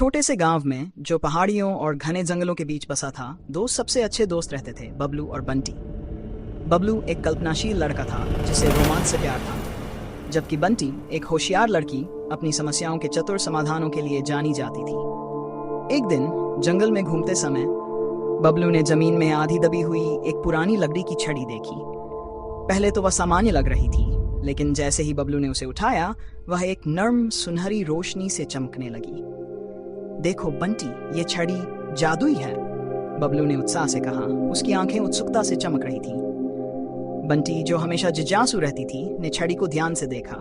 छोटे से गांव में जो पहाड़ियों और घने जंगलों के बीच बसा था, दो सबसे अच्छे दोस्त रहते थे, बबलू और बंटी। बबलू एक कल्पनाशील लड़का था जिसे रोमांच से प्यार था, जबकि बंटी एक होशियार लड़की अपनी समस्याओं के चतुर समाधानों के लिए जानी जाती थी। एक दिन जंगल में घूमते समय बबलू ने जमीन में आधी दबी हुई एक पुरानी लकड़ी की छड़ी देखी। पहले तो वह सामान्य लग रही थी, लेकिन जैसे ही बबलू ने उसे उठाया, वह एक नर्म सुनहरी रोशनी से चमकने लगी। देखो बंटी, ये छड़ी जादुई है, बबलू ने उत्साह से कहा। उसकी आंखें उत्सुकता से चमक रही थी। बंटी, जो हमेशा जिज्ञासु रहती थी, ने छड़ी को ध्यान से देखा।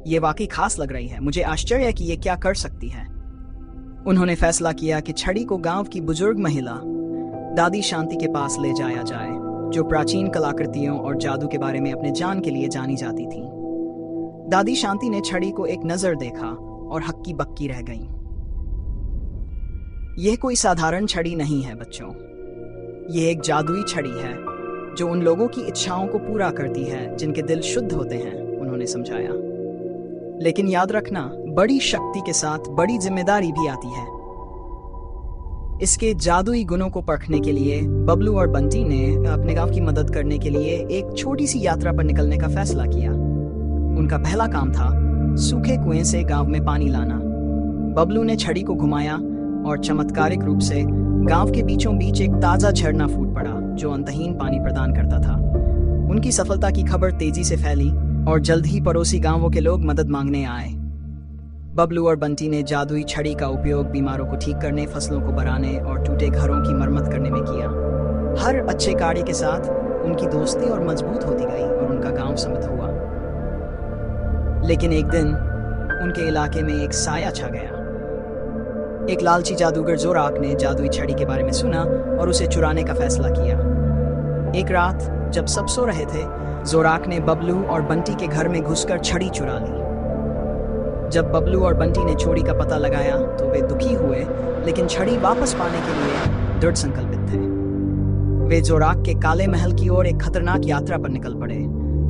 ये वाकई खास लग रही है, मुझे आश्चर्य है कि ये क्या कर सकती है। उन्होंने फैसला किया कि छड़ी को गांव की बुजुर्ग महिला दादी शांति के पास ले जाया जाए, जो प्राचीन कलाकृतियों और जादू के बारे में अपने जान के लिए जानी जाती थी। दादी शांति ने छड़ी को एक नजर देखा और हक्की बक्की रह गईं। यह कोई साधारण छड़ी नहीं है बच्चों, यह एक जादुई छड़ी है जो उन लोगों की इच्छाओं को पूरा करती है जिनके दिल शुद्ध होते हैं, उन्होंने समझाया। लेकिन याद रखना, बड़ी शक्ति के साथ बड़ी जिम्मेदारी भी आती है। इसके जादुई गुणों को परखने के लिए बबलू और बंटी ने अपने गांव की मदद करने के लिए एक छोटी सी यात्रा पर निकलने का फैसला किया। उनका पहला काम था सूखे कुएं से गांव में पानी लाना। बबलू ने छड़ी को घुमाया और चमत्कारिक रूप से गांव के बीचों बीच एक ताजा झरना फूट पड़ा जो अंतहीन पानी प्रदान करता था। उनकी सफलता की खबर तेजी से फैली और जल्द ही पड़ोसी गांवों के लोग मदद मांगने आए। बबलू और बंटी ने जादुई छड़ी का उपयोग बीमारों को ठीक करने, फसलों को बढ़ाने और टूटे घरों की मरम्मत करने में किया। हर अच्छे कार्य के साथ उनकी दोस्ती और मजबूत होती गई और उनका गांव समृद्ध हुआ। लेकिन एक दिन उनके इलाके में एक साया छा गया। एक लालची जादूगर जोराक ने जादुई छड़ी के बारे में सुना और उसे चुराने का फैसला किया। एक रात जब सब सो रहे थे, जोराक ने बबलू और बंटी के घर में घुसकर छड़ी चुरा ली। जब बबलू और बंटी ने चोरी का पता लगाया तो वे दुखी हुए, लेकिन छड़ी वापस पाने के लिए दृढ़ संकल्पित थे। वे जोराक के काले महल की ओर एक खतरनाक यात्रा पर निकल पड़े,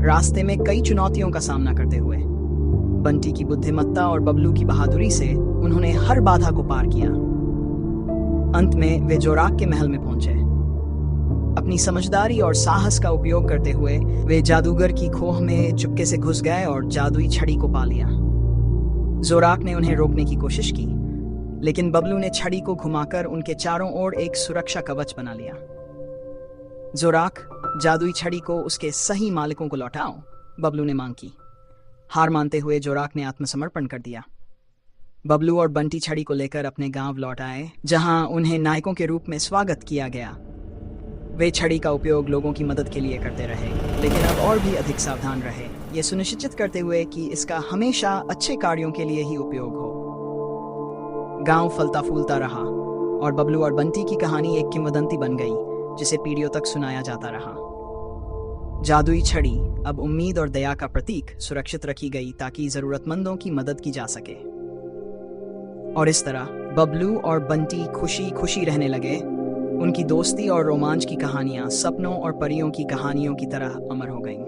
रास्ते में कई चुनौतियों का सामना करते हुए। बंटी की बुद्धिमत्ता और बबलू की बहादुरी से उन्होंने हर बाधा को पार किया। अंत में वे जोराक के महल में पहुंचे। अपनी समझदारी और साहस का उपयोग करते हुए वे जादूगर की खोह में चुपके से घुस गए और जादुई छड़ी को पा लिया। जोराक ने उन्हें रोकने की कोशिश की, लेकिन बबलू ने छड़ी को घुमाकर उनके चारों ओर एक सुरक्षा कवच बना लिया। जोराक, जादुई छड़ी को उसके सही मालिकों को लौटाओ, बबलू ने मांग की। हार मानते हुए जोराक ने आत्मसमर्पण कर दिया। बबलू और बंटी छड़ी को लेकर अपने गांव लौट आए, जहां उन्हें नायकों के रूप में स्वागत किया गया। वे छड़ी का उपयोग लोगों की मदद के लिए करते रहे, लेकिन अब और भी अधिक सावधान रहे, ये सुनिश्चित करते हुए कि इसका हमेशा अच्छे कार्यों के लिए ही उपयोग हो। गांव फलता फूलता रहा और बबलू और बंटी की कहानी एक किंवदंती बन गई, जिसे पीढ़ियों तक सुनाया जाता रहा। जादुई छड़ी अब उम्मीद और दया का प्रतीक सुरक्षित रखी गई ताकि जरूरतमंदों की मदद की जा सके। और इस तरह बबलू और बंटी खुशी खुशी रहने लगे। उनकी दोस्ती और रोमांच की कहानियां सपनों और परियों की कहानियों की तरह अमर हो गईं।